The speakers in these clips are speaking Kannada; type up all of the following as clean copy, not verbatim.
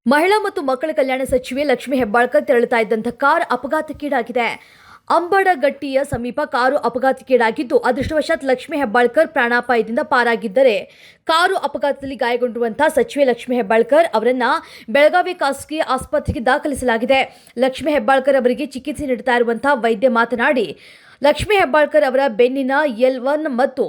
ಮಹಿಳಾ ಮತ್ತು ಮಕ್ಕಳ ಕಲ್ಯಾಣ ಸಚಿವೆ ಲಕ್ಷ್ಮೀ ಹೆಬ್ಬಾಳ್ಕರ್ ತೆರಳುತ್ತಾ ಇದ್ದಂಥ ಕಾರ್ ಅಪಘಾತಕ್ಕೀಡಾಗಿದೆ. ಅಂಬಡಗಟ್ಟಿಯ ಸಮೀಪ ಕಾರು ಅಪಘಾತಕ್ಕೀಡಾಗಿದ್ದು, ಅದೃಷ್ಟವಶಾತ್ ಲಕ್ಷ್ಮೀ ಹೆಬ್ಬಾಳ್ಕರ್ ಪ್ರಾಣಾಪಾಯದಿಂದ ಪಾರಾಗಿದ್ದರೆ, ಕಾರು ಅಪಘಾತದಲ್ಲಿ ಗಾಯಗೊಂಡಿರುವಂತಹ ಸಚಿವೆ ಲಕ್ಷ್ಮೀ ಹೆಬ್ಬಾಳ್ಕರ್ ಅವರನ್ನ ಬೆಳಗಾವಿ ಖಾಸಗಿ ಆಸ್ಪತ್ರೆಗೆ ದಾಖಲಿಸಲಾಗಿದೆ. ಲಕ್ಷ್ಮೀ ಹೆಬ್ಬಾಳ್ಕರ್ ಅವರಿಗೆ ಚಿಕಿತ್ಸೆ ನೀಡುತ್ತಾ ಇರುವಂತಹ ವೈದ್ಯ ಮಾತನಾಡಿ, ಲಕ್ಷ್ಮೀ ಹೆಬ್ಬಾಳ್ಕರ್ ಅವರ ಬೆನ್ನಿನ L1 ಮತ್ತು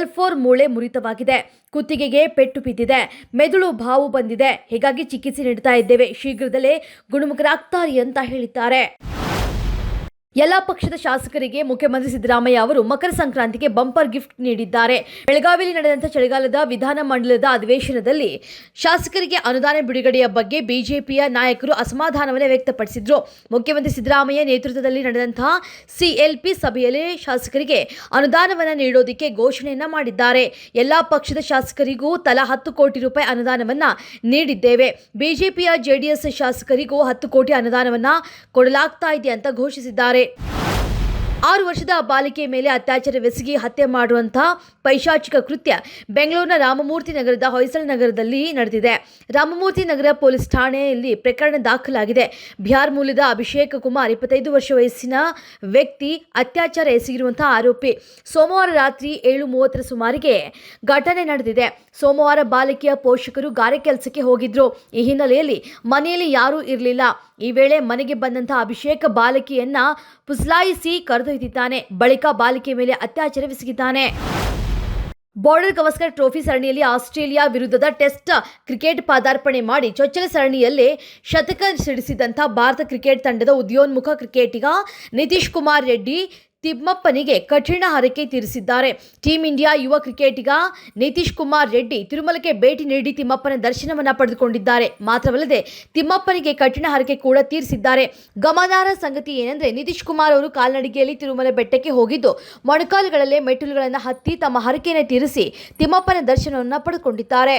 L4 ಮೂಳೆ ಮುರಿತವಾಗಿದೆ. ಕುತ್ತಿಗೆಗೆ ಪೆಟ್ಟು ಬಿದ್ದಿದೆ. ಮೆದುಳು ಬಾವು ಬಂದಿದೆ. ಹೀಗಾಗಿ ಚಿಕಿತ್ಸೆ ನೀಡುತ್ತಾ ಇದ್ದೇವೆ. ಶೀಘ್ರದಲ್ಲೇ ಗುಣಮುಖರಾಗ್ತಾರೆ ಅಂತ ಹೇಳಿದ್ದಾರೆ. ಎಲ್ಲ ಪಕ್ಷದ ಶಾಸಕರಿಗೆ ಮುಖ್ಯಮಂತ್ರಿ ಸಿದ್ದರಾಮಯ್ಯ ಅವರು ಮಕರ ಸಂಕ್ರಾಂತಿಗೆ ಬಂಪರ್ ಗಿಫ್ಟ್ ನೀಡಿದ್ದಾರೆ. ಬೆಳಗಾವಿಯಲ್ಲಿ ನಡೆದಂತಹ ಚಳಿಗಾಲದ ವಿಧಾನ ಮಂಡಲದ ಅಧಿವೇಶನದಲ್ಲಿ ಶಾಸಕರಿಗೆ ಅನುದಾನ ಬಿಡುಗಡೆಯ ಬಗ್ಗೆ ಬಿಜೆಪಿಯ ನಾಯಕರು ಅಸಮಾಧಾನವನ್ನು ವ್ಯಕ್ತಪಡಿಸಿದರು. ಮುಖ್ಯಮಂತ್ರಿ ಸಿದ್ದರಾಮಯ್ಯ ನೇತೃತ್ವದಲ್ಲಿ ನಡೆದಂತಹ ಸಿಎಲ್ಪಿ ಸಭೆಯಲ್ಲಿ ಶಾಸಕರಿಗೆ ಅನುದಾನವನ್ನು ನೀಡೋದಕ್ಕೆ ಘೋಷಣೆಯನ್ನ ಮಾಡಿದ್ದಾರೆ. ಎಲ್ಲ ಪಕ್ಷದ ಶಾಸಕರಿಗೂ ತಲಾ 10 ಕೋಟಿ ರೂಪಾಯಿ ಅನುದಾನವನ್ನು ನೀಡಿದ್ದೇವೆ. ಬಿಜೆಪಿಯ ಜೆಡಿಎಸ್ ಶಾಸಕರಿಗೂ 10 ಕೋಟಿ ಅನುದಾನವನ್ನು ಕೊಡಲಾಗ್ತಾ ಇದೆ ಅಂತ ಘೋಷಿಸಿದ್ದಾರೆ. 6 ವರ್ಷದ ಬಾಲಿಕೆಯ ಮೇಲೆ ಅತ್ಯಾಚಾರವೆಸಗಿ ಹತ್ಯೆ ಮಾಡುವಂತಹ ಪೈಶಾಚಿಕ ಕೃತ್ಯ ಬೆಂಗಳೂರಿನ ರಾಮಮೂರ್ತಿ ನಗರದ ಹೊಯ್ಸಳ ನಗರದಲ್ಲಿ ನಡೆದಿದೆ. ರಾಮಮೂರ್ತಿ ನಗರ ಪೊಲೀಸ್ ಠಾಣೆಯಲ್ಲಿ ಪ್ರಕರಣ ದಾಖಲಾಗಿದೆ. ಬಿಹಾರ್ ಮೂಲದ ಅಭಿಷೇಕ್ ಕುಮಾರ್ 25 ವರ್ಷ ವಯಸ್ಸಿನ ವ್ಯಕ್ತಿ ಅತ್ಯಾಚಾರ ಎಸಗಿರುವಂತಹ ಆರೋಪಿ. ಸೋಮವಾರ ರಾತ್ರಿ 7:30 ಸುಮಾರಿಗೆ ಘಟನೆ ನಡೆದಿದೆ. ಸೋಮವಾರ ಬಾಲಿಕೆಯ ಪೋಷಕರು ಗಾರೆ ಕೆಲಸಕ್ಕೆ ಹೋಗಿದ್ರು. ಈ ಹಿನ್ನೆಲೆಯಲ್ಲಿ ಮನೆಯಲ್ಲಿ ಯಾರೂ ಇರಲಿಲ್ಲ. ಈ ವೇಳೆ ಮನೆಗೆ ಬಂದಂತಹ ಅಭಿಷೇಕ್ ಬಾಲಕಿಯನ್ನ ಪುಸ್ಲಾಯಿಸಿ ಕರೆದೊಯ್ದಿದ್ದಾನೆ. ಬಳಿಕ ಬಾಲಿಕೆ ಮೇಲೆ ಅತ್ಯಾಚಾರವೆಸಗಿದ್ದಾನೆ. ಬಾರ್ಡರ್ ಗವಾಸ್ಕರ್ ಟ್ರೋಫಿ ಸರಣಿಯಲ್ಲಿ ಆಸ್ಟ್ರೇಲಿಯಾ ವಿರುದ್ಧದ ಟೆಸ್ಟ್ ಕ್ರಿಕೆಟ್ ಪದಾರ್ಪಣೆ ಮಾಡಿ ಚೊಚ್ಚಲ ಸರಣಿಯಲ್ಲೇ ಶತಕ ಸಿಡಿಸಿದಂಥ ಭಾರತ ಕ್ರಿಕೆಟ್ ತಂಡದ ಉದಯೋನ್ಮುಖ ಕ್ರಿಕೆಟಿಗ ನಿತೀಶ್ ಕುಮಾರ್ ರೆಡ್ಡಿ ತಿಮ್ಮಪ್ಪನಿಗೆ ಕಠಿಣ ಹರಕೆ ತೀರಿಸಿದ್ದಾರೆ. ಟೀಂ ಇಂಡಿಯಾ ಯುವ ಕ್ರಿಕೆಟಿಗ ನಿತೀಶ್ ಕುಮಾರ್ ರೆಡ್ಡಿ ತಿರುಮಲಕ್ಕೆ ಭೇಟಿ ನೀಡಿ ತಿಮ್ಮಪ್ಪನ ದರ್ಶನವನ್ನು ಪಡೆದುಕೊಂಡಿದ್ದಾರೆ. ಮಾತ್ರವಲ್ಲದೆ ತಿಮ್ಮಪ್ಪನಿಗೆ ಕಠಿಣ ಹರಕೆ ಕೂಡ ತೀರಿಸಿದ್ದಾರೆ. ಗಮನಾರ್ಹ ಸಂಗತಿ ಏನೆಂದರೆ, ನಿತೀಶ್ ಕುಮಾರ್ ಅವರು ಕಾಲ್ನಡಿಗೆಯಲ್ಲಿ ತಿರುಮಲ ಬೆಟ್ಟಕ್ಕೆ ಹೋಗಿದ್ದು, ಮೊಣಕಾಲುಗಳಲ್ಲೇ ಮೆಟ್ಟಿಲುಗಳನ್ನು ಹತ್ತಿ ತಮ್ಮ ಹರಕೆಯನ್ನು ತೀರಿಸಿ ತಿಮ್ಮಪ್ಪನ ದರ್ಶನವನ್ನು ಪಡೆದುಕೊಂಡಿದ್ದಾರೆ.